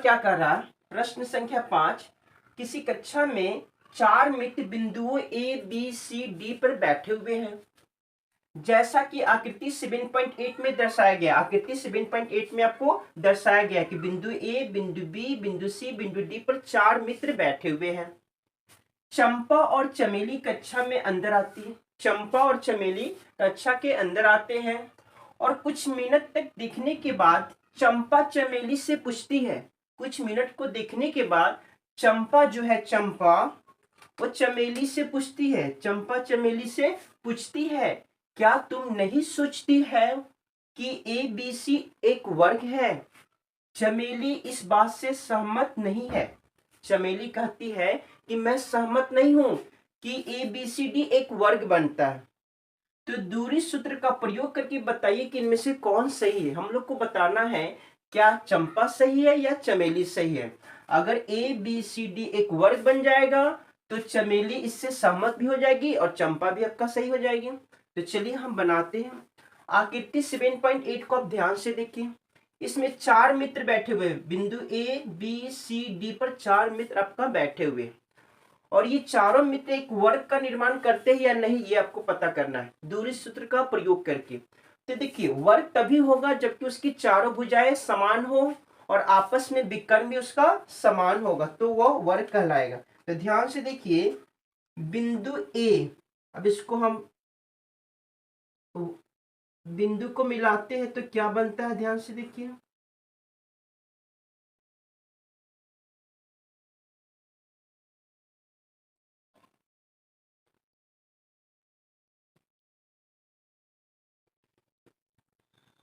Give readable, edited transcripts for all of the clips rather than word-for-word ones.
क्या कर रहा है? प्रश्न संख्या 5, किसी कक्षा में 4 मित्र बिंदुओं ए बी सी डी पर बैठे हुए हैं। जैसा कि आकृति 7.8 में दर्शाया गया, आकृति 7.8 में आपको दर्शाया गया कि बिंदु ए, बिंदु बी, बिंदु सी, बिंदु डी पर 4 मित्र बैठे हुए हैं। चंपा और चमेली कक्षा में अंदर आती है। चंपा और चमेली कक्षा के अंदर आते हैं और कुछ मिनट तक दिखने के बाद चंपा चमेली से पूछती है, कुछ मिनट को देखने के बाद चंपा जो है, चंपा वो चमेली से पूछती है, चंपा चमेली से पूछती है, क्या तुम नहीं सोचती है कि ए बी सी एक वर्ग है? चमेली इस बात से सहमत नहीं है। चमेली कहती है कि मैं सहमत नहीं हूं कि ए बी सी डी एक वर्ग बनता है। तो दूरी सूत्र का प्रयोग करके बताइए कि इनमें से कौन सही है। हम लोग को बताना है क्या चंपा सही है या चमेली सही है। अगर ए बी सी डी एक वर्ग बन जाएगा तो चमेली इससे सहमत भी हो जाएगी और चंपा भी आपका सही हो जाएगी। तो चलिए हम बनाते हैं। आकृति 7.8 को आप ध्यान से देखिए। इसमें 4 मित्र बैठे हुए, बिंदु ए बी सी डी पर 4 मित्र आपका बैठे हुए और ये चारों मित्र एक वर्ग का निर्माण करते हैं या नहीं, ये आपको पता करना है दूरी सूत्र का प्रयोग करके। तो देखिए, वर्ग तभी होगा जबकि उसकी चारों भुजाएं समान हो और आपस में विकर्ण भी उसका समान होगा, तो वह वर्ग कहलाएगा। तो ध्यान से देखिए, बिंदु ए, अब इसको हम बिंदु को मिलाते हैं तो क्या बनता है, ध्यान से देखिए।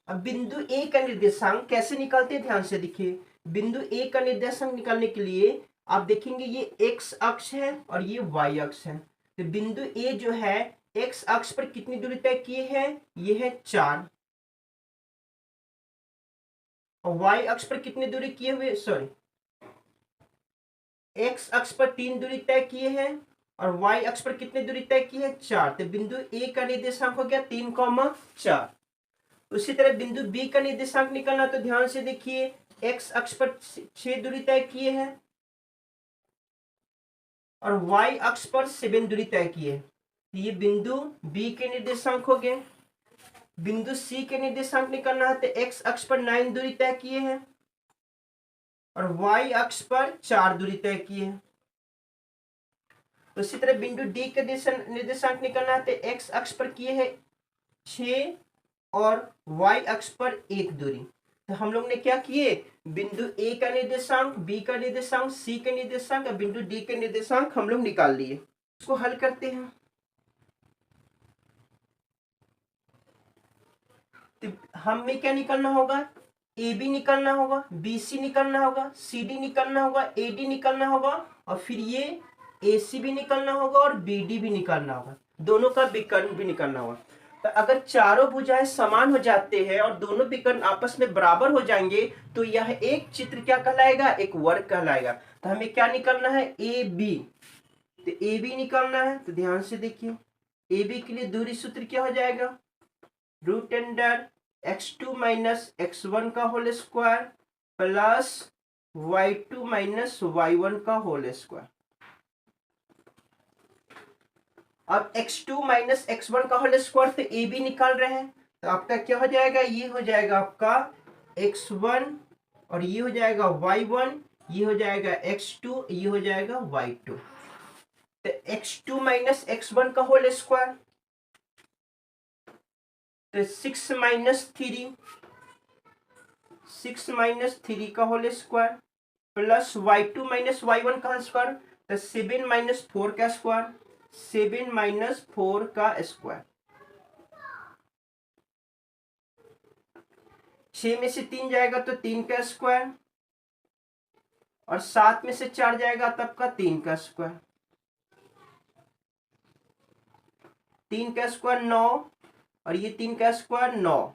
अब बिंदु ए का निर्देशांक कैसे निकालते हैं, ध्यान से देखिए। बिंदु ए का निर्देशांक निकालने के लिए आप देखेंगे ये एक्स अक्ष है और ये वाई अक्ष है। तो बिंदु ए जो है एक्स अक्ष पर कितनी दूरी तय किए है, ये है 4, और वाई अक्ष पर कितनी दूरी किए हुए, सॉरी, एक्स अक्ष पर 3 दूरी तय किए हैं और वाई अक्ष पर कितनी दूरी तय की है, 4। तो बिंदु ए का निर्देशांक हो गया 3,4। उसी तरह बिंदु बी का निर्देशांक निकालना, तो ध्यान से देखिए, एक्स अक्ष पर 6 दूरी तय किए हैं और वाई अक्ष पर 7 दूरी तय किए। ये बिंदु बी के निर्देशांक हो गए। बिंदु सी के निर्देशांक निकालना है तो एक्स अक्ष पर 9 दूरी तय किए हैं और वाई अक्ष पर 4 दूरी तय किए हैं। उसी तरह बिंदु डी के निर्देशांक निकालना है तो एक्स अक्ष पर किए हैं 6 और वाई अक्ष पर 1 दूरी। तो हम लोग ने क्या किए, बिंदु ए का निर्देशांक, बी का निर्देशांक, सी का निर्देशांक और बिंदु डी के निर्देशांक हम लोग निकाल लिए। इसको हल करते हैं। तो हमें क्या निकालना होगा, ए बी निकालना होगा, बी सी निकालना होगा, सी डी निकालना होगा, ए डी निकालना होगा और फिर ये ए सी भी निकालना होगा और बी डी भी निकालना होगा, दोनों का विकर्ण भी निकालना होगा। तो अगर चारों भुजाएं समान हो जाते हैं और दोनों विकर्ण आपस में बराबर हो जाएंगे तो यह एक चित्र क्या कहलाएगा, एक वर्ग कहलाएगा। तो हमें क्या निकालना है, ए बी। तो ए बी निकालना है तो ध्यान से देखिए, ए बी के लिए दूरी सूत्र क्या हो जाएगा, root under x2 minus x1 का whole square plus y2 minus y1 का होल स्क्वायर। अब x2 माइनस x1 का होल स्क्वायर तो ए बी निकाल रहे हैं, तो आपका क्या हो जाएगा, ये हो जाएगा आपका x1 और ये हो जाएगा y1, ये हो जाएगा x2, ये हो जाएगा y2। तो x2 माइनस x1 का होल स्क्वायर तो 6 माइनस 3 का whole square plus y2 minus y1 का स्क्वायर तो 7 माइनस 4 का स्क्वायर, 7 माइनस 4 का स्क्वायर। 6 में से 3 जाएगा तो 3 का स्क्वायर और 7 में से 4 जाएगा तब का 3 का स्क्वायर। 3 का स्क्वायर 9 और ये 3 का स्क्वायर 9,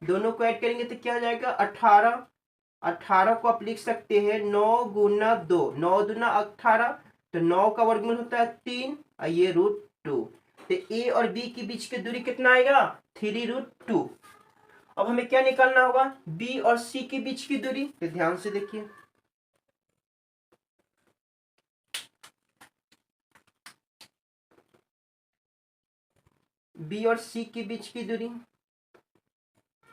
दोनों को ऐड करेंगे तो क्या हो जाएगा 18। 18 को आप लिख सकते हैं 9 गुना 2, 9 दूना 18, तो 9 का वर्गमूल होता है 3 और ये √2। तो ए और बी के बीच की दूरी कितना आएगा, 3√2। अब हमें क्या निकालना होगा, बी और सी के बीच की दूरी। तो ध्यान से देखिए, बी और सी के बीच की दूरी,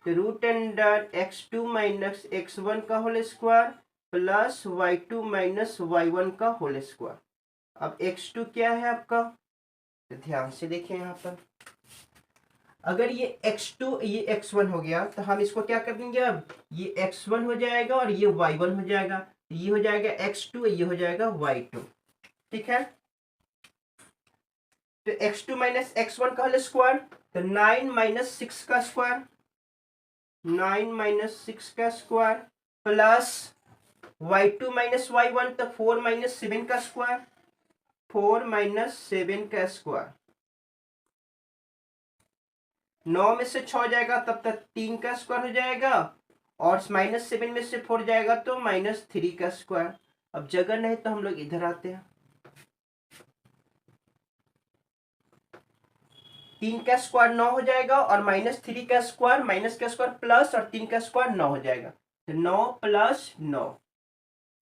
तो root under x2 minus x1 का whole square plus y2 minus y1 का होल स्क्वायर। अब x2 क्या है आपका, तो ध्यान से देखिए यहाँ पर, अगर ये x2 ये x1 हो गया तो हम इसको क्या कर देंगे, अब ये x1 हो जाएगा और ये y1 हो जाएगा, ये हो जाएगा x2, ये हो जाएगा y2। ठीक है, तो x2 माइनस x1 का होल स्क्वायर, तो 9 माइनस 6 का स्क्वायर, 9 माइनस 6 का square plus y2 minus y1, तो 4 माइनस 7 का स्क्वायर, 4 माइनस 7 का स्क्वायर। 9 में से 6 जाएगा तब तक 3 का स्क्वायर हो जाएगा, और माइनस 7 में से 4 जाएगा तो माइनस 3 का स्क्वायर। अब जगह नहीं तो हम लोग इधर आते हैं, 3 का स्क्वायर 9 हो जाएगा और माइनस 3 का स्क्वायर, माइनस का स्क्वायर प्लस और 3 का स्क्वायर 9 हो जाएगा, तो 9 प्लस 9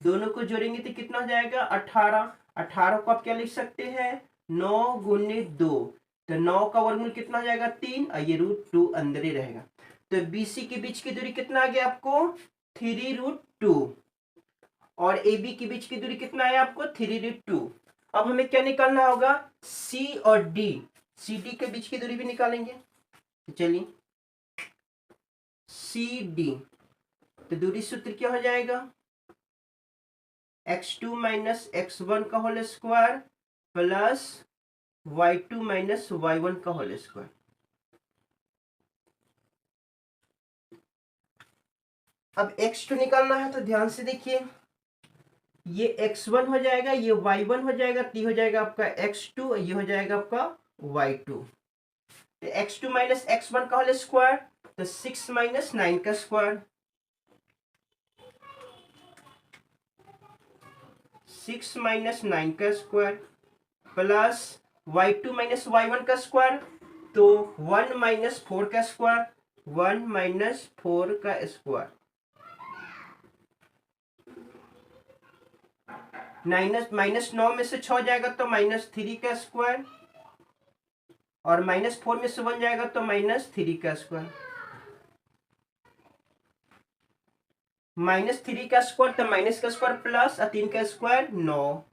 दोनों को जोड़ेंगे तो कितना हो जाएगा 18। 18 को आप क्या लिख सकते हैं 9 गुने 2, तो 9 का वर्गमूल कितना हो जाएगा 3 और ये √2 अंदर ही रहेगा। तो बीसी के बीच की दूरी कितना आ गया आपको 3√2 और AB के बीच की दूरी कितना है आपको 3√2। अब हमें क्या निकालना होगा C और D, CD के बीच की दूरी भी निकालेंगे। तो चलिए CD, तो दूरी सूत्र क्या हो जाएगा x2 माइनस x1 का whole square plus y2 minus y1 का होल स्क्वायर। अब x2 निकालना है तो ध्यान से देखिए, ये x1 हो जाएगा, ये y1 हो जाएगा, तो ये हो जाएगा आपका x2, ये हो जाएगा आपका y2। तो x2 माइनस x1 का होल स्क्वायर, तो 6 माइनस 9 का स्क्वायर, 6 माइनस 9 का square plus y2 minus y1 का स्क्वायर, तो 1 माइनस 4 का स्क्वायर, 1 माइनस 4 का स्क्वायर, माइनस 9 में से 6 जाएगा तो माइनस 3 का स्क्वायर, और माइनस 4 में से 1 जाएगा तो माइनस 3 का स्क्वायर, माइनस 3 का स्क्वायर, तो माइनस का स्क्वायर प्लस 3 का स्क्वायर 9,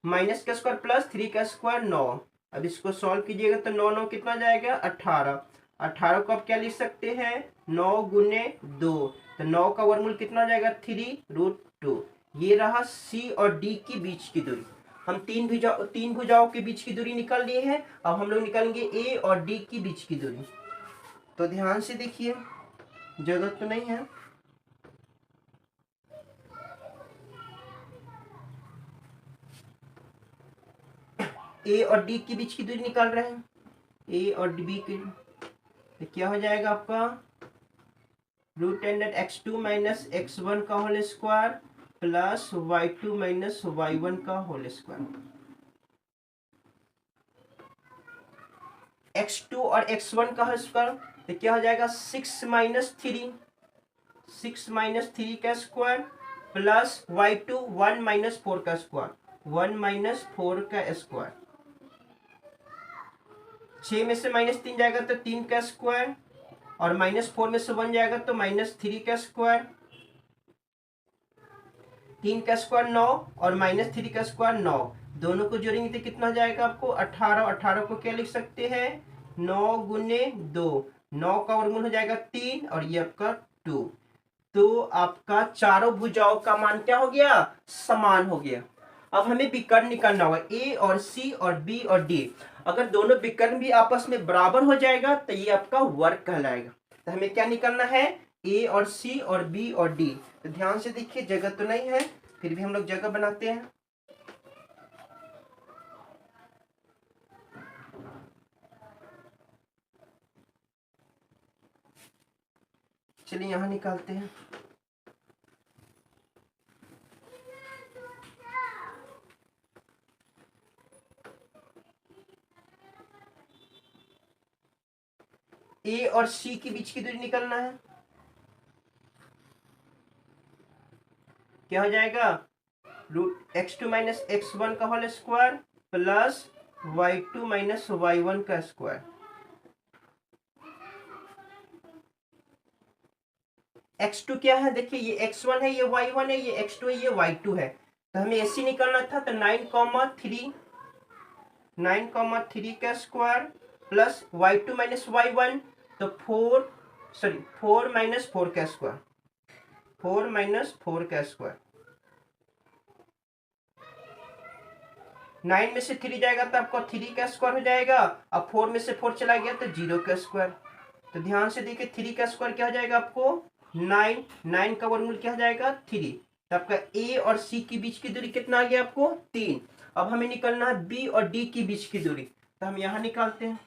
माइनस का स्क्वायर प्लस 3 का स्क्वायर 9। अब इसको सॉल्व कीजिएगा तो 9 9 कितना जाएगा 18। 18 को आप क्या लिख सकते हैं 9 गुने 2, तो 9 का वर्गमूल कितना जाएगा 3√2। ये रहा सी और डी की बीच की दूरी। हम तीन भुजाओं के बीच की दूरी निकाल लिए हैं। अब हम लोग निकालेंगे ए और डी की बीच की दूरी। तो ध्यान से देखिए, जगह तो नहीं है, ए और डी के बीच की दूरी निकाल रहे हैं, ए और बी की, तो क्या हो जाएगा आपका √x2 माइनस x1 का whole square plus y2 minus y1 का होल स्क्वायर। x2 और x1 का होल स्क्वायर, तो क्या हो जाएगा 6 माइनस 3, 6 माइनस 3 का स्क्वायर प्लस y2 1 माइनस 4 का स्क्वायर, 1 माइनस 4 का स्क्वायर। 6 में से माइनस 3 जाएगा तो 3 का स्क्वायर, और माइनस 4 में से 1 जाएगा तो माइनस 3 का स्क्वायर, 3 का स्क्वायर 9 और माइनस 3 का स्क्वायर 9, दोनों को जोड़ेंगे तो कितना जाएगा आपको 18। 18 को क्या लिख सकते हैं 9 गुने 2, 9 का वर्गमूल हो जाएगा 3 और ये आपका 2। तो आपका चारों भुजाओं का मान क्या हो गया समान हो गया। अब हमें विकर्ण निकालना होगा ए और सी और बी और डी। अगर दोनों विकर्ण भी आपस में बराबर हो जाएगा तो ये आपका वर्ग कहलाएगा। तो हमें क्या निकालना है ए और सी और बी और डी। तो ध्यान से देखिए, जगह तो नहीं है, फिर भी हम लोग जगह बनाते हैं। चलिए यहां निकालते हैं। ए और सी के बीच की दूरी निकालना है। क्या हो जाएगा √x2 माइनस x1 का whole square plus y2 minus y1 का स्क्वायर। x2 क्या है, देखिए ये x1 है, ये y1 है, ये x2 है, ये y2 है। तो हमें AC निकालना था, तो 9,3 का square plus y2 minus y1, तो 4 माइनस 4 का स्क्वायर, 4 माइनस 4 का स्क्वायर। 9 में से 3 जाएगा तो आपको 3 का स्क्वायर हो जाएगा। अब 4 में से 4 चला गया तो 0 का स्क्वायर। तो ध्यान से देखिए 3 का स्क्वायर क्या हो जाएगा आपको 9, 9 का वर्गमूल क्या हो जाएगा 3। तो आपका ए और सी के बीच की दूरी कितना आ गया आपको 3। अब हमें निकालना है बी और डी के बीच की दूरी, तो हम यहां निकालते हैं।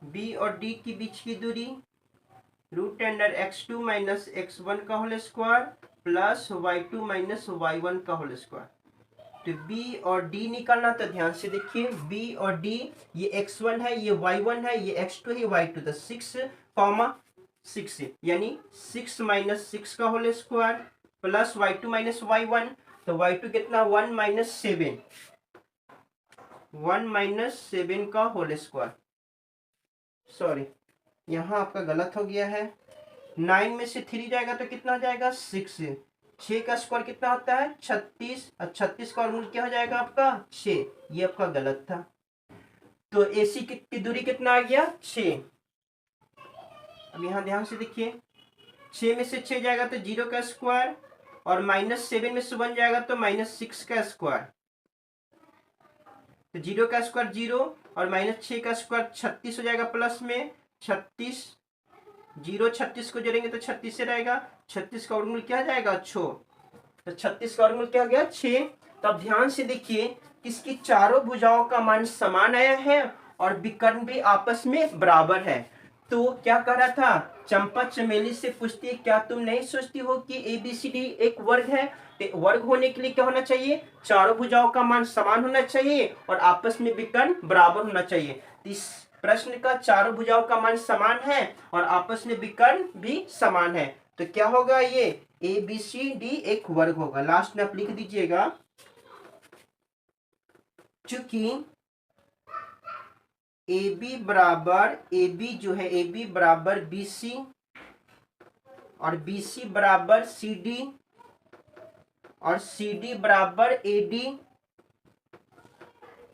बी और डी के बीच की दूरी root under x2 minus x1 का whole square plus y2 minus y1 का होल स्क्वायर। तो b और d निकालना, तो ध्यान से देखिए b और d, ये x1 है, ये y1 है, ये x2 है, ये y2, तो 6, यानी 6 माइनस 6 का whole square plus y2 minus y1, तो y2 कितना 1 माइनस 7, 1 माइनस 7 का होल स्क्वायर। सॉरी यहाँ आपका गलत हो गया है, 9 में से 3 जाएगा तो कितना हो जाएगा 6, 6 का स्क्वायर कितना होता है 36, और 36 का वर्गमूल क्या हो जाएगा आपका 6, ये आपका गलत था। तो AC की दूरी कितना आ गया 6। अब यहाँ ध्यान से देखिए 6 में से 6 जाएगा तो 0 का स्क्वायर, और माइनस 7 में से 1 जाएगा तो माइनस 6 का स्क्वायर, तो 0 का स्क्वायर 0 और माइनस 6 का स्क्वायर 36 हो जाएगा, प्लस में 36, 0 36 को जोड़ेंगे तो 36 से रहेगा, 36 का वर्गमूल क्या जाएगा 6, तो 36 का वर्गमूल क्या गया 6। तो अब ध्यान से देखिए किसकी चारों भुजाओं का मान समान आया है और विकर्ण भी आपस में बराबर है। तो क्या कह रहा था, चंपा चमेली से पूछती है क्या तुम नहीं सोचती हो कि ABCD एक वर्ग है। तो वर्ग होने के लिए क्या होना चाहिए, चारों भुजाओं का मान समान होना चाहिए और आपस में विकर्ण बराबर होना चाहिए। इस प्रश्न का चारों भुजाओं का मान समान है और आपस में विकर्ण भी समान है, तो क्या होगा ये ABCD एक वर्ग होगा। लास्ट में आप लिख दीजिएगा, चूंकि AB जो है AB बराबर BC और BC बराबर CD और CD बराबर AD,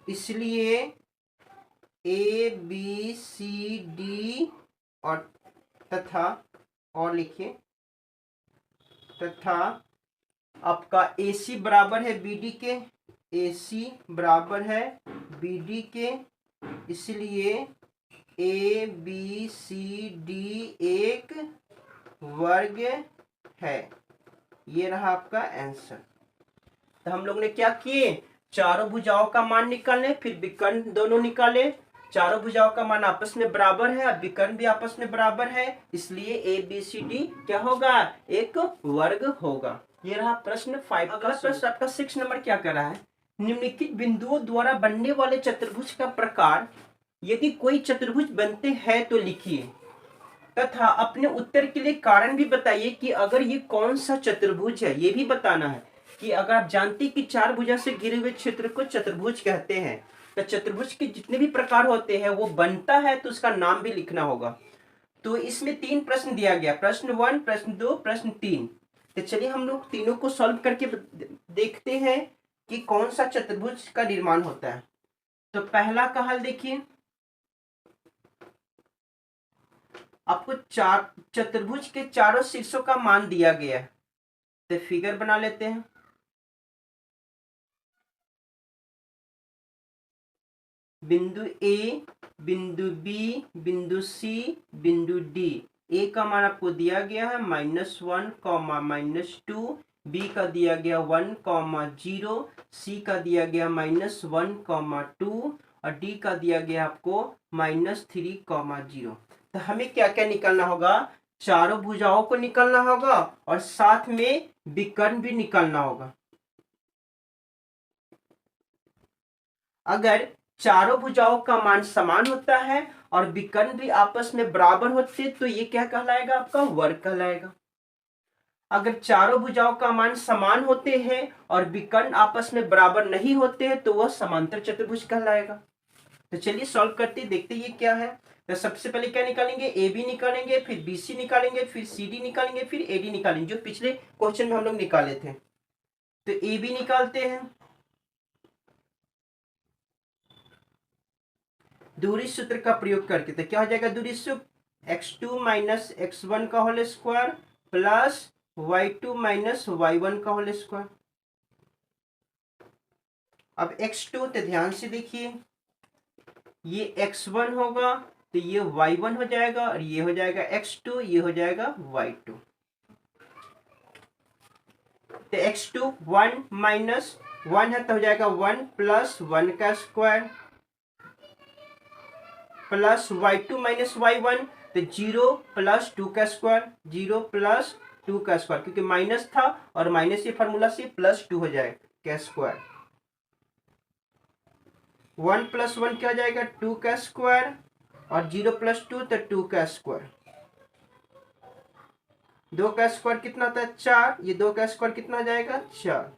इसलिए ABCD और तथा और लिखिए तथा आपका AC बराबर है BD के, AC बराबर है BD के, इसलिए ABCD एक वर्ग है। ये रहा आपका आंसर। तो हम लोग ने क्या किए, चारों भुजाओं का मान निकाले, फिर विकर्ण दोनों निकाले। चारों भुजाओं का मान आपस में बराबर है, विकर्ण भी आपस में बराबर है, इसलिए ABCD क्या होगा एक वर्ग होगा। ये रहा प्रश्न 5 का। प्रश्न आपका 6 नंबर क्या कर रहा है, निम्नलिखित बिंदुओं द्वारा बनने वाले चतुर्भुज का प्रकार, यदि कोई चतुर्भुज बनते हैं तो लिखिए तथा अपने उत्तर के लिए कारण भी बताइए कि अगर ये कौन सा चतुर्भुज है, ये भी बताना है कि अगर आप जानते हैं कि चार भुजा से घिरे हुए क्षेत्र को चतुर्भुज कहते हैं, तो चतुर्भुज के जितने भी प्रकार होते हैं वो बनता है तो उसका नाम भी लिखना होगा। तो इसमें 3 प्रश्न दिया गया, प्रश्न 1, प्रश्न 2, प्रश्न 3। तो चलिए हम लोग तीनों को सॉल्व करके देखते हैं कि कौन सा चतुर्भुज का निर्माण होता है। तो पहला का हल देखिए, आपको चार चतुर्भुज के चारों शीर्षों का मान दिया गया है। तो फिगर बना लेते हैं। बिंदु ए, बिंदु बी, बिंदु सी, बिंदु डी। ए का मान आपको दिया गया है -1, -2, बी का दिया गया 1, 0, सी का दिया गया -1, 2 और डी का दिया गया आपको -3, 0। तो हमें क्या क्या निकालना होगा, चारों भुजाओं को निकालना होगा और साथ में विकर्ण भी निकालना होगा। अगर चारों भुजाओं का मान समान होता है और विकर्ण भी आपस में बराबर होते तो ये क्या कहलाएगा, आपका वर्ग कहलाएगा। अगर चारों भुजाओं का मान समान होते हैं और विकर्ण आपस में बराबर नहीं होते हैं तो वह समांतर चतुर्भुज कहलाएगा। तो चलिए सॉल्व करते देखते ये क्या है। तो सबसे पहले क्या निकालेंगे, ए बी निकालेंगे, फिर बी सी निकालेंगे, फिर सी डी निकालेंगे, फिर ए डी निकालेंगे, जो पिछले क्वेश्चन में हम लोग निकाले थे। तो ए बी निकालते हैं, दूरी सूत्र का प्रयोग करके। तो क्या हो जाएगा दूरी सूत्र, x2 माइनस x1 का whole square plus y2 minus y1 का होल स्क्वायर। अब x2 तो ध्यान से देखिए, ये x1 होगा तो ये y1 हो जाएगा और ये हो जाएगा x2, ये हो जाएगा y2। तो x2 1 माइनस 1 है तो हो जाएगा 1 प्लस 1 का square plus y2 minus y1 तो 0 प्लस 2 का स्क्वायर, 0 प्लस 2 का स्क्वायर, क्योंकि माइनस था और माइनस ये फॉर्मूला से प्लस 2 हो जाए का स्क्वायर। 1 प्लस 1 क्या हो जाएगा 2 का स्क्वायर और 0 प्लस 2 तो 2 का स्क्वायर। 2 का स्क्वायर कितना था 4, ये 2 का स्क्वायर कितना हो जाएगा 4,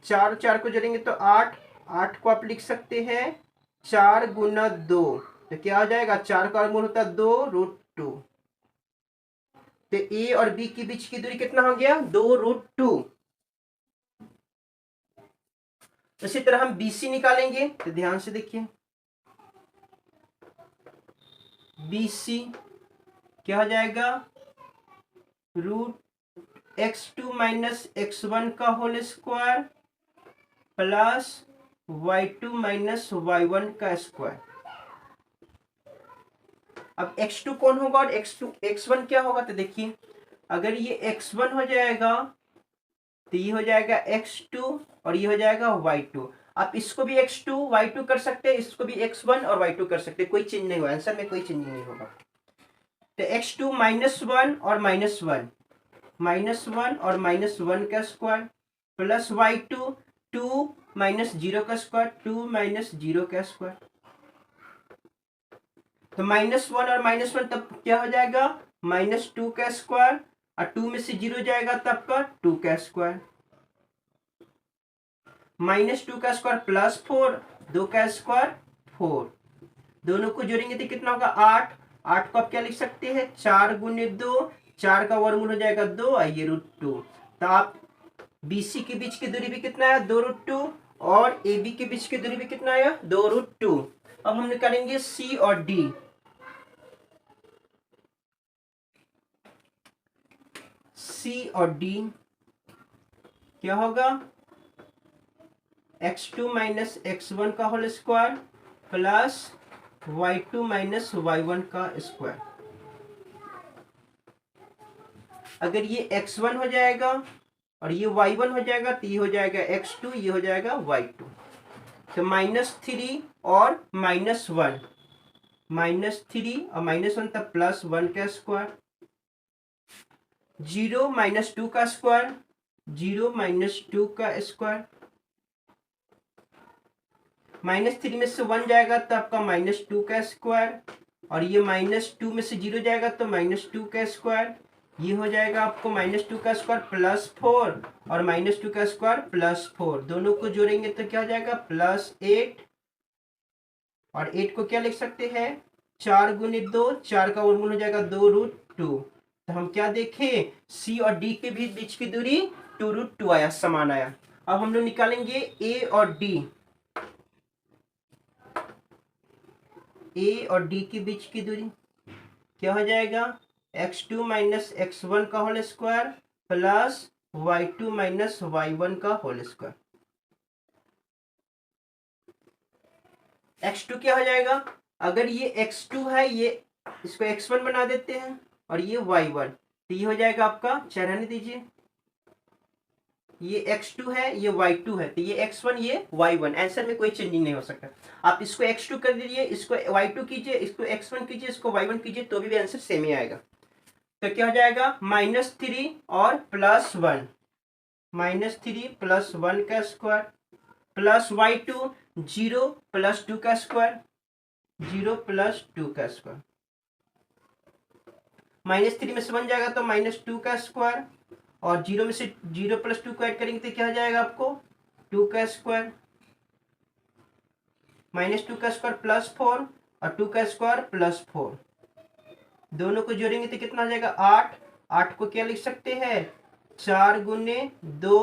4 4 को जोड़ेंगे तो 8, 8 को आप लिख सकते हैं 4 गुना 2, तो क्या हो जाएगा 4 का वर्गमूल होता है 2√2। तो ए और बी के बीच की दूरी कितना हो गया 2√2। इसी तरह हम BC निकालेंगे, तो ध्यान से देखिए BC क्या हो जाएगा √x2 माइनस x1 का whole square plus y2 minus y1 का स्क्वायर। अब x2 कौन होगा और x1 क्या होगा, तो देखिए अगर ये x1 हो जाएगा तो ये हो जाएगा x2 और ये हो जाएगा y2। आप इसको भी x2 y2 कर सकते हैं, इसको भी x1 और y2 कर सकते हैं, कोई चेंज नहीं होगा, आंसर में कोई चेंज नहीं होगा। तो x2 -1 और -1, -1 और -1 का स्क्वायर प्लस y2 2 माइनस 0 का स्क्वायर, 2 माइनस 0 का स्क्वायर। तो -1 और -1 तब क्या हो जाएगा -2 का स्क्वायर और 2 में से 0 जाएगा तब का 2 का स्क्वायर, -2 का स्क्वायर प्लस 4, 2 का स्क्वायर 4, दोनों को जोड़ेंगे तो कितना होगा 8, 8 को आप क्या लिख सकते हैं 4 गुने 2, 4 का वर्गमूल हो जाएगा 2 और ये √2। तो आप BC के बीच की दूरी भी कितना है 2√2 और AB के बीच की दूरी भी कितना है 2√2। अब हम निकालेंगे C और D। C और D क्या होगा x2 माइनस x1 का whole square plus y2 minus y1 का स्क्वायर। अगर ये x1 हो जाएगा और ये y1 हो जाएगा तो ये हो जाएगा x2, ये हो जाएगा y2। तो -3 और -1, -3 और -1 तब +1 का स्क्वायर, 0 -2 का स्क्वायर, 0 -2 का स्क्वायर, -3 में से 1 जाएगा तो आपका -2 का स्क्वायर और ये -2 में से 0 जाएगा तो -2 का स्क्वायर, ये हो जाएगा आपको -2 का स्क्वायर +4 और -2 का स्क्वायर +4, दोनों को जोड़ेंगे तो क्या हो जाएगा +8 और 8 को क्या लिख सकते हैं 4 गुने 2, 4 का वर्गमूल हो जाएगा 2√2। तो हम क्या देखें C और D के बीच की दूरी 2√2 आया, समान आया। अब हम लोग निकालेंगे A और D, A और D के बीच की दूरी क्या हो जाएगा x2 माइनस x1 का whole square plus y2 minus y1 का होल स्क्वायर। x2 क्या हो जाएगा, अगर ये x2 है ये इसको x1 बना देते हैं और ये y1 तो ये हो जाएगा आपका, रहने दीजिए, ये x2 है ये y2 है तो ये x1 ये y1, आंसर में कोई चेंजिंग नहीं हो सकता। आप इसको x2 कर दीजिए, इसको y2 कीजिए, इसको x1 कीजिए, इसको y1 कीजिए तो भी आंसर सेम ही आएगा। तो क्या हो जाएगा -3 और +1, -3 + 1 का स्क्वायर प्लस y2 0 + 2 का स्क्वायर, 0 + 2 का स्क्वायर, -3 में से 1 जाएगा तो -2 का स्क्वायर और 0 में से 0 प्लस 2 को ऐड करेंगे तो क्या हो जाएगा आपको 2 का स्क्वायर माइनस 2 का स्क्वायर प्लस 4 और 2 का स्क्वायर प्लस 4, दोनों को जोड़ेंगे तो कितना आ जाएगा 8। 8 को क्या लिख सकते हैं 4 गुने 2,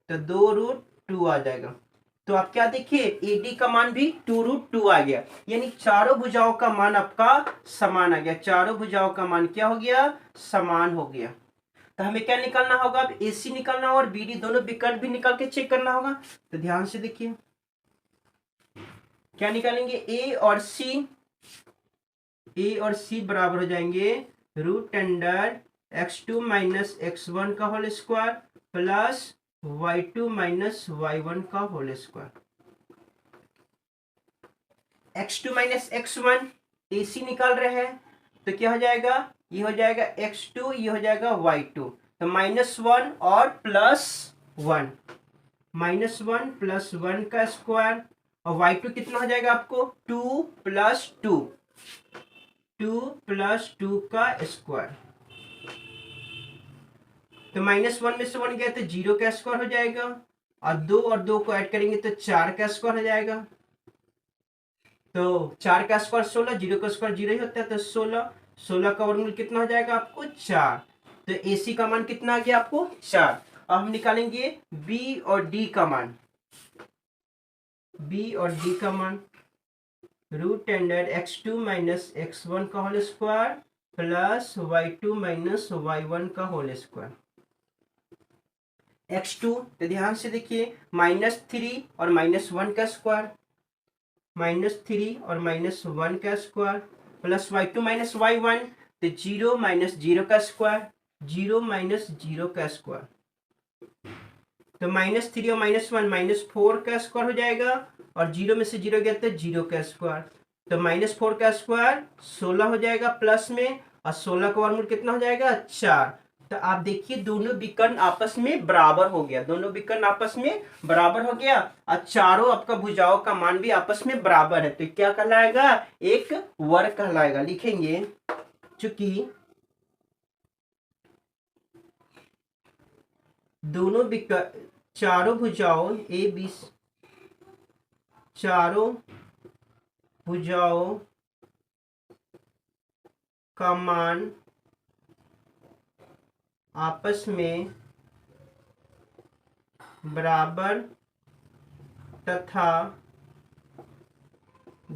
तो 2√2 आ जाएगा। तो आप क्या देखिए एडी का मान भी 2√2 आ गया, यानी चारों भुजाओं का मान आपका समान आ गया। चारों भुजाओं का मान क्या हो गया समान हो गया। तो हमें क्या निकालना होगा अब AC निकालना और BD दोनों विकल्प भी निकाल के चेक करना होगा। तो ध्यान से देखिए क्या निकालेंगे A और C बराबर हो जाएंगे √x2 माइनस x1 का whole square plus y2 minus y1 का whole square. x2 minus x1 AC निकाल रहे हैं तो क्या हो जाएगा ये हो जाएगा x2, ये हो जाएगा y2, तो -1 और +1, -1 + 1 का स्क्वायर और y2 कितना हो जाएगा आपको 2 + 2, 2 + 2 का स्क्वायर। तो -1 में से 1 गया तो 0 का स्क्वायर हो जाएगा और 2 और 2 को ऐड करेंगे तो 4 का स्क्वायर हो जाएगा। तो 4 का स्क्वायर 16, 0 का स्क्वायर 0 ही होता है, तो 16, 16 का वर्गमूल कितना हो जाएगा आपको 4। तो AC का मान कितना आ गया आपको 4। अब हम निकालेंगे B और D का मान। B और D का मान √x2 माइनस x1 का whole square plus y2 minus y1 का होल स्क्वायर। x2 तो ध्यान से देखिए -3 और -1 का स्क्वायर, -3 और -1 का square plus y2 minus y1 तो 0 माइनस 0 का स्क्वायर, 0 माइनस 0 का स्क्वायर। तो -3 और -1 -4 का स्क्वायर हो जाएगा और 0 में से 0 गया तो 0 का स्क्वायर, तो -4 का स्क्वायर 16 हो जाएगा प्लस में और 16 का वर्गमूल कितना हो जाएगा 4। तो आप देखिए दोनों विकर्ण आपस में बराबर हो गया, दोनों विकर्ण आपस में बराबर हो गया और चारों आपका भुजाओं का मान भी आपस में बराबर है, तो क्या कहलाएगा एक वर्ग कहलाएगा। लिखेंगे चूंकि दोनों विकर्ण चारों भुजाओं AB चारों भुजाओं का मान आपस में बराबर तथा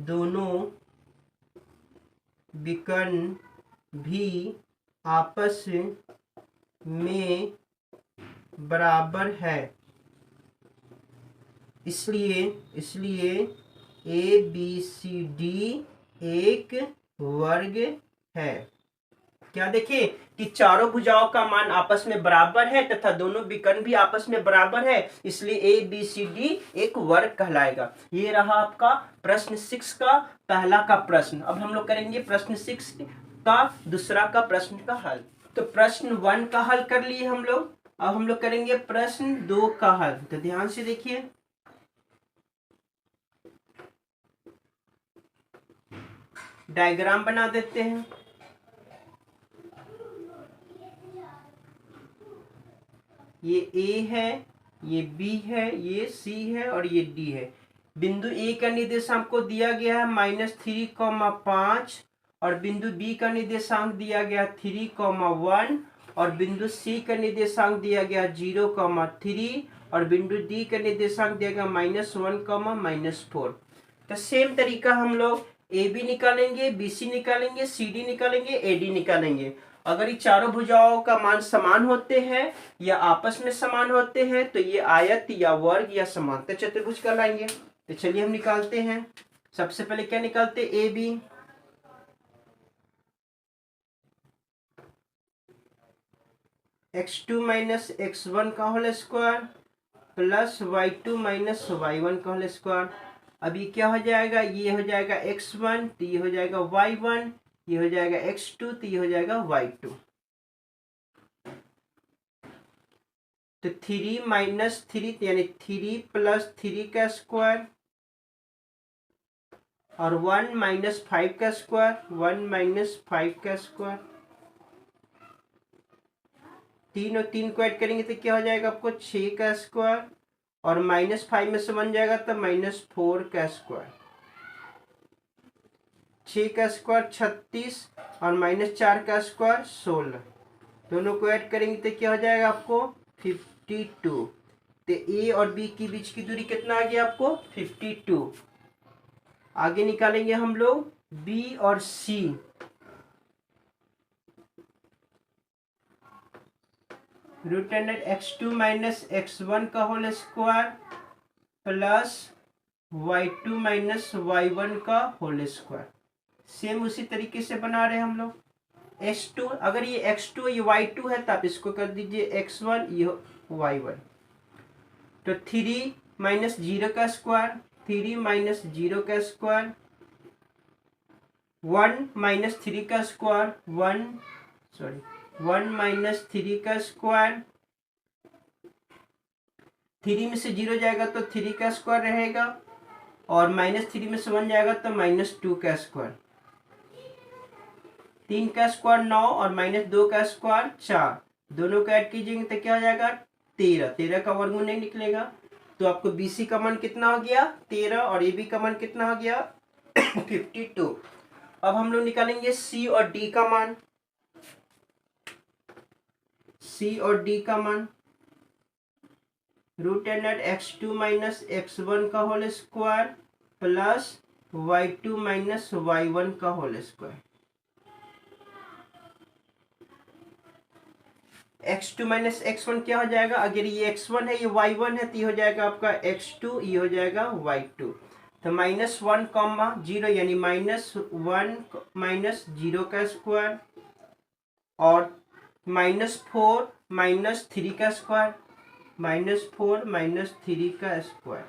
दोनों विकर्ण भी आपस में बराबर है, इसलिए ABCD एक वर्ग है। क्या देखें कि चारों भुजाओं का मान आपस में बराबर है तथा दोनों विकर्ण भी आपस में बराबर है, इसलिए ABCD एक वर्ग कहलाएगा। ये रहा आपका प्रश्न 6 का पहला का प्रश्न। अब हम लोग करेंगे प्रश्न 6 का दूसरा का प्रश्न का हल। तो प्रश्न 1 का हल कर लिए हम लोग, अब हम लोग करेंगे प्रश्न 2 का हल। तो ध्यान से देखिए डायग्राम बना देते हैं। ये A है, ये B है, ये C है और ये D है। बिंदु A का निर्देशांक को दिया गया है -3,5 और बिंदु B का निर्देशांक दिया गया 3,1 और बिंदु C का निर्देशांक दिया गया 0,3 और बिंदु D का निर्देशांक दिया गया -1, -4। तो सेम तरीका हम लोग AB निकालेंगे, BC निकालेंगे, CD निकालेंगे, AD निकालेंगे। अगर ये चारों भुजाओं का मान समान होते हैं या आपस में समान होते हैं तो ये आयत या वर्ग या समांतर चतुर्भुज कहलाएंगे। तो चलिए हम निकालते हैं। सबसे पहले क्या निकालते AB, x2 माइनस x1 का whole square plus y2 minus y1 का होल स्क्वायर। अभी क्या हो जाएगा ये हो जाएगा x1 तो ये हो जाएगा y1, ये हो जाएगा x2 तो ये हो जाएगा y2। तो 3 माइनस 3 यानी 3 प्लस 3 का स्क्वायर और 1 माइनस 5 का स्क्वायर, 1 माइनस 5 का स्क्वायर। 3 और 3 को ऐड करेंगे तो क्या हो जाएगा आपको 6 का स्क्वायर, और -5 में से 1 जाएगा तो -4 का स्क्वायर। 6 का स्क्वायर 36 और -4 का स्क्वायर 16, दोनों को ऐड करेंगे तो क्या हो जाएगा आपको 52। तो ए और बी के बीच की दूरी कितना आ गया आपको 52। आगे निकालेंगे हम लोग बी और सी। Root under x2 minus x1 का whole square plus y2 minus y1 का होल स्क्वायर। सेम उसी तरीके से बना रहे हैं हम लोग। x2, अगर ये x2 ये y2 है तो आप इसको कर दीजिए x1, ये y1। तो 3 माइनस 0 का स्क्वायर, 3 माइनस 0 का स्क्वायर, 1 माइनस 3 का स्क्वायर, 1 माइनस 3 का स्क्वायर, 3 में से 0 जाएगा तो 3 का स्क्वायर रहेगा, और -3 में से 1 जाएगा तो -2 का स्क्वायर। 3 का स्क्वायर 9 और -2 का स्क्वायर 4, दोनों को ऐड कीजिएंगे तो क्या हो जाएगा 13। 13 का वर्गमूल नहीं निकलेगा, तो आपको BC का मान कितना हो गया 13, और AB का मान कितना हो गया 52। अब हम लोग निकालेंगे C और D का मान। C और D का मान root under x2 minus x1 का whole square plus y2 minus y1 का whole square. x2 minus x1 क्या हो जाएगा, अगर ये x1 है ये y1 है तो ये हो जाएगा आपका x2, ये हो जाएगा y2। तो -1, 0 यानी -1 माइनस 0 का स्क्वायर, और -4 माइनस 3 का स्क्वायर, -4 माइनस 3 का स्क्वायर।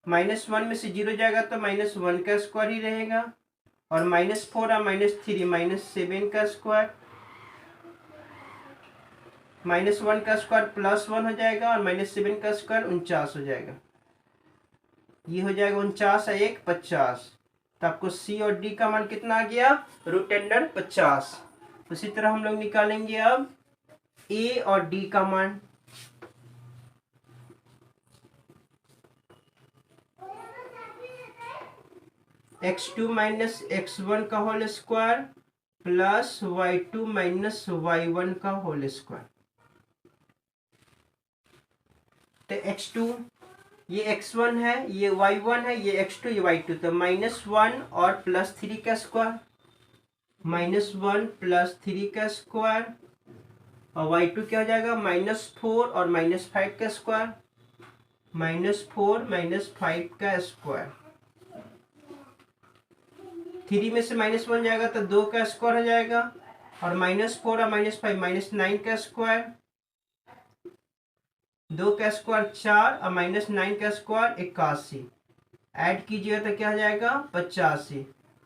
-1 में से 0 जाएगा तो -1 का स्क्वायर ही रहेगा, और -4 और -3 -7 का स्क्वायर, -1 का स्क्वायर +1 हो जाएगा, और -7 का स्क्वायर 49 हो जाएगा। ये हो जाएगा 49 और 1 50। तो आपको C और D का मान कितना आ गया रूट अंडर 50। उसी तरह हम लोग निकालेंगे अब A और D का मान। x2 माइनस x1 का whole square plus y2 minus y1 का होल स्क्वायर। तो x2 ये x1 है, ये y1 है, ये x2 ये y2, तो -1 और +3 का स्क्वायर, -1 +3 का स्क्वायर, और y2 क्या हो जाएगा -4 और -5 का स्क्वायर, -4 -5 का स्क्वायर। 3 में से -1 जाएगा तो 2 का स्क्वायर हो जाएगा, और -4 और -5 -9 का स्क्वायर, 2 का स्क्वायर 4 और -9 का स्क्वायर 81। ऐड कीजिए तो क्या हो जाएगा 85।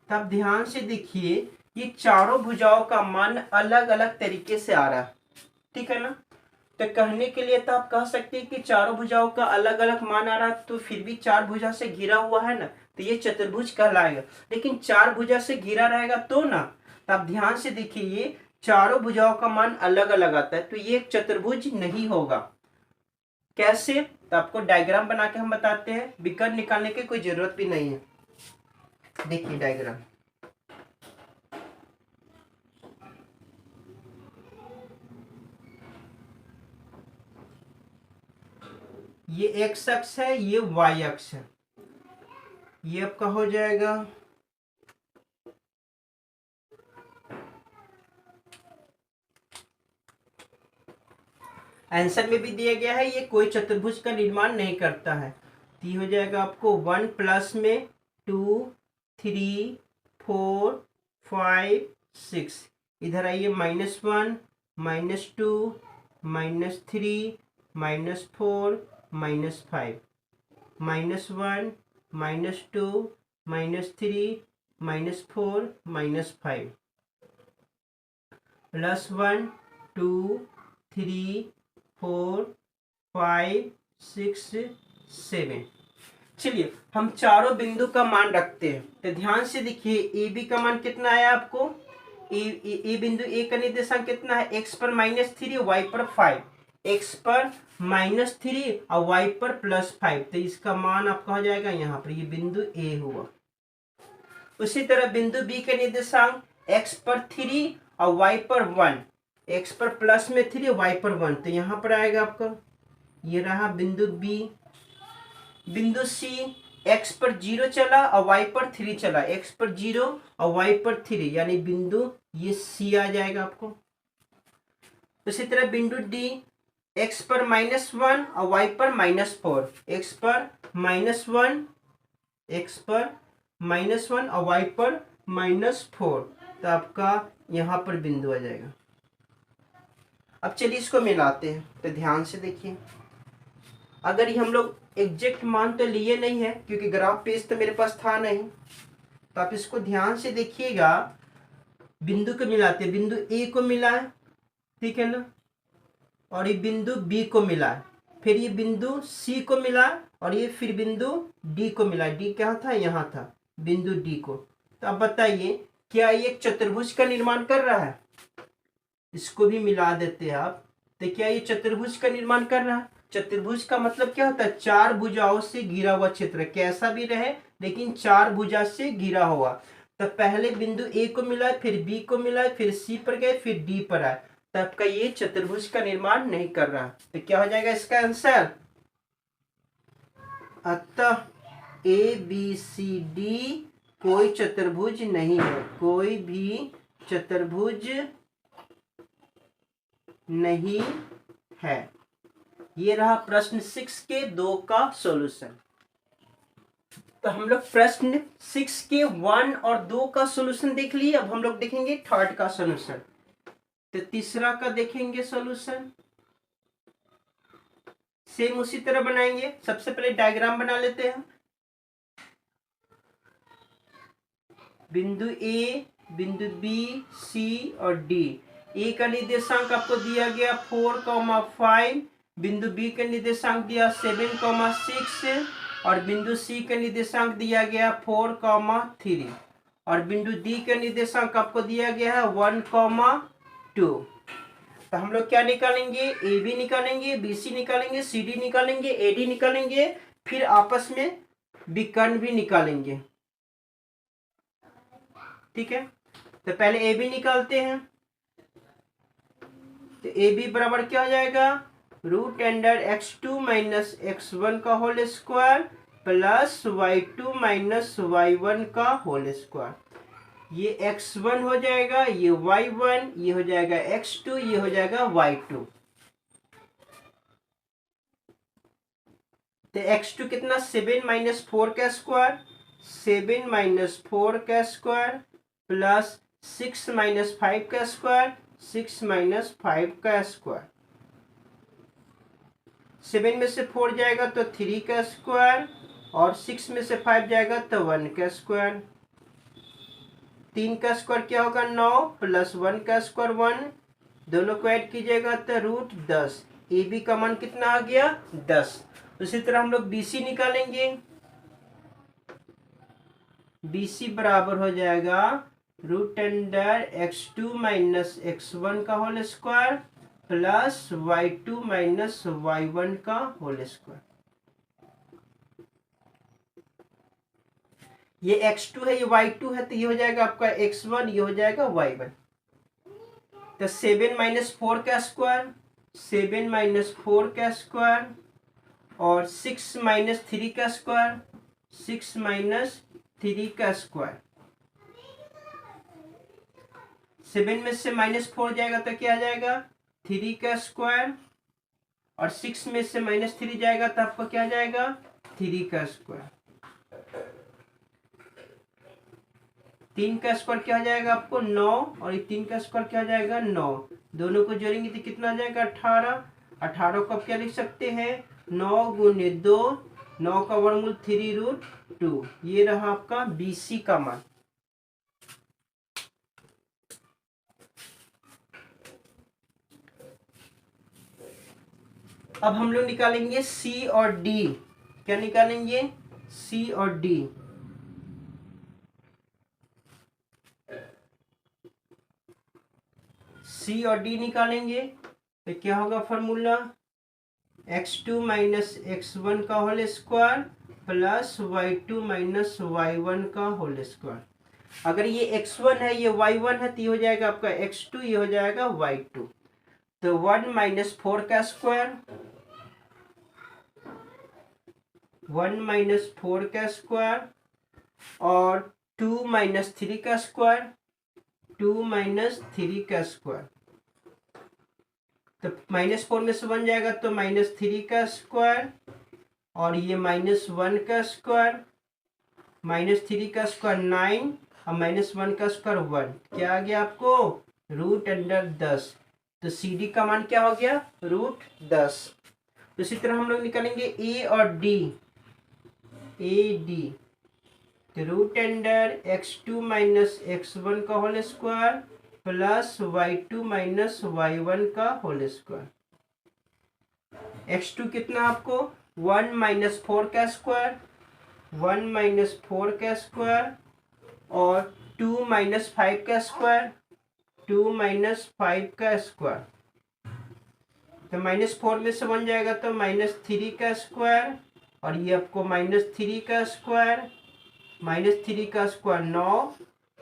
तब ध्यान से देखिए ये चारों भुजाओं का मान अलग अलग तरीके से आ रहा है, ठीक है ना। तो कहने के लिए तो आप कह सकते हैं कि चारों भुजाओं का अलग अलग मान आ रहा है, तो फिर भी 4 भुजा से घिरा हुआ है ना, तो ये चतुर्भुज कहलाएगा। लेकिन 4 भुजा से घिरा रहेगा तो ना, तो आप ध्यान से देखिए ये चारों भुजाओं का मान अलग अलग आता है, तो ये एक चतुर्भुज नहीं होगा। कैसे, तो आपको डायग्राम बना के हम बताते हैं, विकर्ण निकालने की कोई जरूरत भी नहीं है। देखिए डायग्राम, ये एक्स अक्ष है, ये वाई अक्ष है, ये आपका हो जाएगा आंसर में भी दिया गया है, ये कोई चतुर्भुज का निर्माण नहीं करता है। तो ये हो जाएगा आपको 1 प्लस में 2 3 4 5 6, इधर आइए -1 -2 -3 -4 -5, -1 -2 -3 -4 -5, +1 2 3 4 5 6 7। चलिए हम चारों बिंदु का मान रखते हैं। तो ध्यान से देखिए AB का मान कितना आया आपको, ए बिंदु ए का निर्देशांक कितना है, x पर -3 y पर 5, x पर -3 और y पर +5, तो इसका मान आपका हो जाएगा यहाँ पर, ये बिंदु ए हुआ। उसी तरह बिंदु बी के निर्देशांक x पर 3 और y पर 1, x पर +3 y पर 1, तो यहाँ पर आएगा आपका, ये रहा बिंदु बी। बिंदु सी x पर 0 चला और y पर 3 चला, x पर 0 और y पर 3, यानी बिंदु ये सी आ जाएगा आपको। उसी तरह बिंदु डी x पर -1 और y पर -4, x पर -1, x पर -1 और y पर -4, तो आपका यहाँ पर बिंदु आ जाएगा। अब चलिए इसको मिलाते हैं, तो ध्यान से देखिए। अगर ये हम लोग एग्जैक्ट मान तो लिए नहीं है क्योंकि ग्राफ पेज तो मेरे पास था नहीं, तो आप इसको ध्यान से देखिएगा। बिंदु को मिलाते हैं, बिंदु ए को मिला है, ठीक है ना, और ये बिंदु बी को मिला है, फिर ये बिंदु सी को मिला और ये फिर बिंदु डी को मिला। डी क्या था, यहाँ था बिंदु डी को। तो अब बताइए क्या ये एक चतुर्भुज का निर्माण कर रहा है? इसको भी मिला देते हैं आप, तो क्या ये चतुर्भुज का निर्माण कर रहा है? चतुर्भुज का मतलब क्या होता है, चार भुजाओं से घिरा हुआ क्षेत्र, कैसा भी रहे लेकिन चार भुजा से घिरा हुआ। तो पहले बिंदु ए को मिला, फिर बी को मिला, फिर सी पर गए, फिर डी पर आए, तो आपका ये चतुर्भुज का निर्माण नहीं कर रहा। तो क्या हो जाएगा इसका आंसर? अतः ए बी सी डी कोई चतुर्भुज नहीं है, कोई भी चतुर्भुज नहीं है। ये रहा प्रश्न 6 के 2 का सॉल्यूशन। तो हम लोग प्रश्न 6 के 1 और 2 का सॉल्यूशन देख लिए। अब हम लोग देखेंगे थर्ड का सॉल्यूशन। तो तीसरा का देखेंगे सॉल्यूशन, सेम उसी तरह बनाएंगे। सबसे पहले डायग्राम बना लेते हैं। बिंदु ए, बिंदु बी, सी और डी। ए का निर्देशांक आपको दिया गया 4,5, बिंदु बी का निर्देशांक दिया 7,6 और बिंदु सी का निर्देशांक दिया गया 4,3 और बिंदु डी का निर्देशांक आपको दिया गया है 1,2। तो हम लोग क्या निकालेंगे, ए बी निकालेंगे, बी सी निकालेंगे, सी डी निकालेंगे, ए डी निकालेंगे, फिर आपस में विकर्ण भी निकालेंगे, ठीक है। तो पहले ए बी निकालते हैं। तो ए बी बराबर क्या हो जाएगा, √(x2 - x1 का whole square plus y2 - y1 का होल स्क्वायर। ये x1 हो जाएगा, ये y1, ये हो जाएगा x2, ये हो जाएगा y2। तो x2 कितना, 7 - 4 का स्क्वायर, 7 - 4 का स्क्वायर प्लस 6 - 5 का स्क्वायर, 6 - 5 का स्क्वायर। 7 में से 4 जाएगा तो 3 का स्क्वायर और 6 में से 5 जाएगा तो 1 का स्क्वायर। 3 का स्क्वायर क्या होगा, 9 प्लस 1 का स्क्वायर 1, दोनों को ऐड कीजिएगा तो √10। ए बी का मान कितना आ गया, 10। उसी तरह हम लोग बी सी निकालेंगे। बी सी बराबर हो जाएगा √(x2 - x1 का whole square plus y2 - y1 का होल स्क्वायर। ये x2 है, ये y2 है, तो ये हो जाएगा आपका x1, ये हो जाएगा y1। तो 7 - 4 का स्क्वायर, 7 - 4 का स्क्वायर और 6 - 3 का स्क्वायर, 6 - 3 का स्क्वायर। 7 में से -4 जाएगा तो क्या आ जाएगा, 3 का स्क्वायर और 6 में से -3 जाएगा तो आपको क्या आ जाएगा, 3 का स्क्वायर। 3 का स्क्वायर क्या हो जाएगा आपको, 9 और ये 3 का स्क्वायर क्या हो जाएगा, 9। दोनों को जोड़ेंगे तो कितना आ जाएगा, 18। 18 को आप क्या लिख सकते हैं, 9 × 2, 9 का वर्गमूल 3√2। ये रहा आपका बी सी का मान। अब हम लोग निकालेंगे सी और डी। क्या निकालेंगे, सी और डी। सी और डी निकालेंगे तो क्या होगा फॉर्मूला, x2 माइनस x1 का whole square plus y2 minus y1 का होल स्क्वायर। अगर ये x1 है ये y1 है तो ये हो जाएगा आपका x2, ये हो जाएगा y2। तो 1 माइनस 4 का स्क्वायर, 1 माइनस 4 का स्क्वायर और 2 माइनस 3 का स्क्वायर, 2 माइनस 3 का स्क्वायर। तो -4 में से 1 जाएगा तो -3 का स्क्वायर और ये -1 का स्क्वायर, -3 का स्क्वायर 9 और -1 का स्क्वायर 1। क्या आ गया आपको, √10। तो सी डी का मान क्या हो गया, √10। तो इसी तरह हम लोग निकालेंगे ए और डी, ए डी। तो √x2 माइनस x1 का whole square plus y2 minus y1 का होल स्क्वायर। x2 कितना आपको, 1 माइनस 4 का स्क्वायर, 1 माइनस 4 का स्क्वायर और 2 माइनस 5 का स्क्वायर, 2 माइनस 5 का स्क्वायर। तो -4 में से 1 जाएगा तो -3 का स्क्वायर और ये आपको -3 का स्क्वायर, -3 का स्क्वायर 9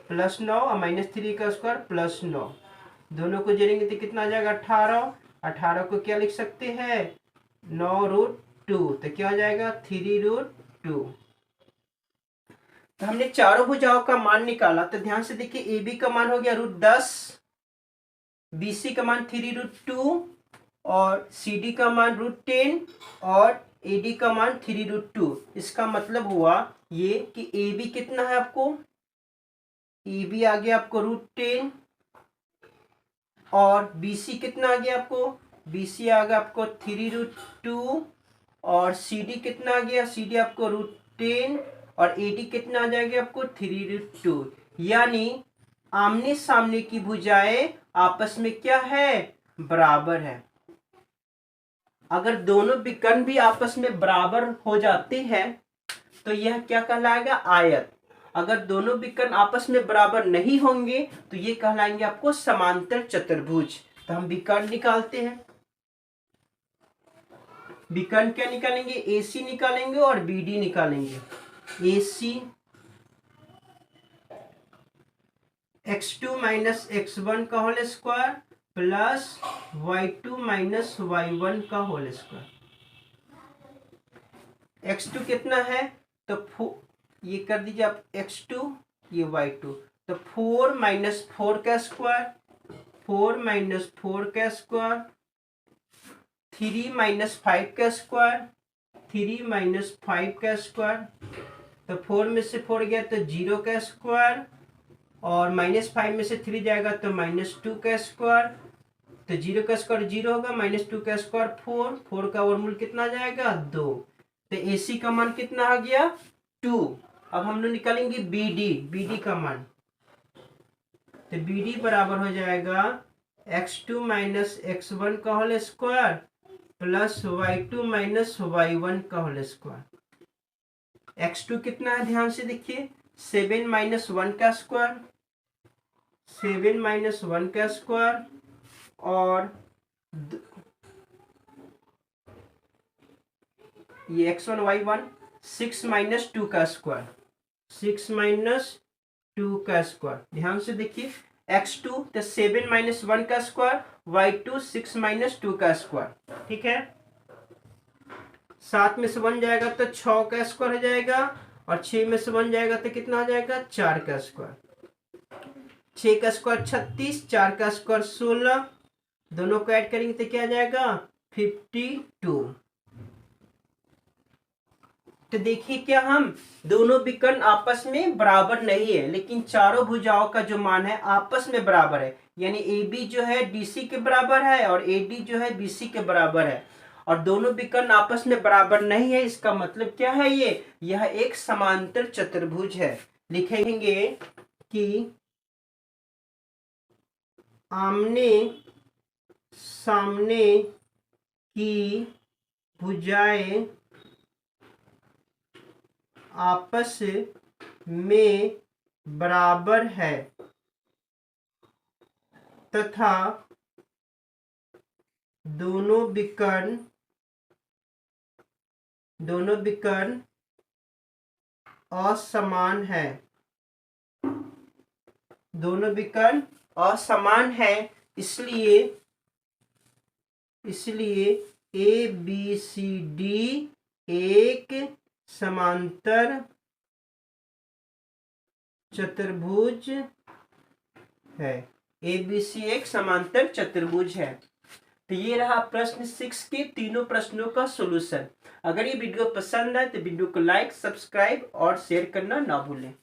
प्लस 9 और -3 का स्क्वायर प्लस 9। दोनों को जोड़ेंगे तो कितना आ जाएगा, 18। 18 को क्या लिख सकते हैं, 9√2। तो क्या हो जाएगा, 3√2। तो हमने चारों भुजाओं का मान निकाला। तो ध्यान से देखिए, ए बी का मान हो गया √10, बी सी का मान 3√2 और सी डी का मान √10 और ए डी का मान 3√2। इसका मतलब हुआ ये कि ए बी कितना है आपको, ए बी आ गया आपको √10 और बी सी कितना आ गया आपको, बी सी आ गया आपको 3√2 और सी डी कितना आ गया, सी डी आपको √10 और ए डी कितना आ जाएगा आपको 3√2। यानी आमने सामने की भुजाएं आपस में क्या है, बराबर है। अगर दोनों विकर्ण भी आपस में बराबर हो जाते हैं तो यह क्या कहलाएगा, आयत। अगर दोनों विकर्ण आपस में बराबर नहीं होंगे तो ये कहलाएंगे आपको समांतर चतुर्भुज। तो हम विकर्ण निकालते हैं। विकर्ण क्या निकालेंगे, AC निकालेंगे और BD निकालेंगे। AC x2 माइनस x1 का whole square plus y2 minus y1 का होल स्क्वायर। x2 कितना है, तो ये कर दीजिए आप x2, ये y2। तो 4 माइनस 4 का स्क्वायर, 4 माइनस 4 का स्क्वायर, 3 माइनस 5 का स्क्वायर, 3 माइनस 5 का स्क्वायर। तो 4 में से 4 गया तो 0 का स्क्वायर और -5 में से 3 जाएगा तो -2 का स्क्वायर। तो 0 का स्क्वायर 0 होगा, -2 का स्क्वायर 4, 4 का वर्गमूल कितना आ जाएगा, 2। तो AC का मान कितना आ गया, 2। अब हम लोग निकालेंगे BD का मान। तो BD बराबर हो जाएगा x2 माइनस x1 का whole square plus y2 minus y1 का होल स्क्वायर। x2 कितना है, ध्यान से देखिए, 7 माइनस 1 का स्क्वायर, 7 माइनस 1 का स्क्वायर और ये x1 y1 6 माइनस 2 का स्क्वायर, 6 माइनस 2 का स्क्वायर। ध्यान से देखिए, x2 तो 7 माइनस 1 का स्क्वायर, y2 6 माइनस 2 का स्क्वायर। ठीक है, 7 में से 1 जाएगा तो 6 का स्क्वायर हो जाएगा और 6 में से 1 जाएगा तो कितना आ जाएगा, 4 का स्क्वायर। 6 का स्क्वायर 36, 4 का स्क्वायर 16, दोनों को ऐड करेंगे तो क्या आ जाएगा, 52। तो देखिए, क्या हम दोनों विकर्ण आपस में बराबर नहीं है, लेकिन चारों भुजाओं का जो मान है आपस में बराबर है। यानी AB जो है DC के बराबर है और AD जो है BC के बराबर है और दोनों विकर्ण आपस में बराबर नहीं है। इसका मतलब क्या है, यह एक समांतर चतुर्भुज है। लिखेंगे कि आमने सामने की भुजाएं आपस में बराबर है। तथा दोनों विकर्ण असमान है। दोनों विकर्ण असमान है, इसलिए ए बी सी डी एक समांतर चतुर्भुज है। ABC एक समांतर चतुर्भुज है। तो ये रहा प्रश्न 6 के तीनों प्रश्नों का सॉल्यूशन। अगर ये वीडियो पसंद आए तो वीडियो को लाइक, सब्सक्राइब और शेयर करना ना भूलें।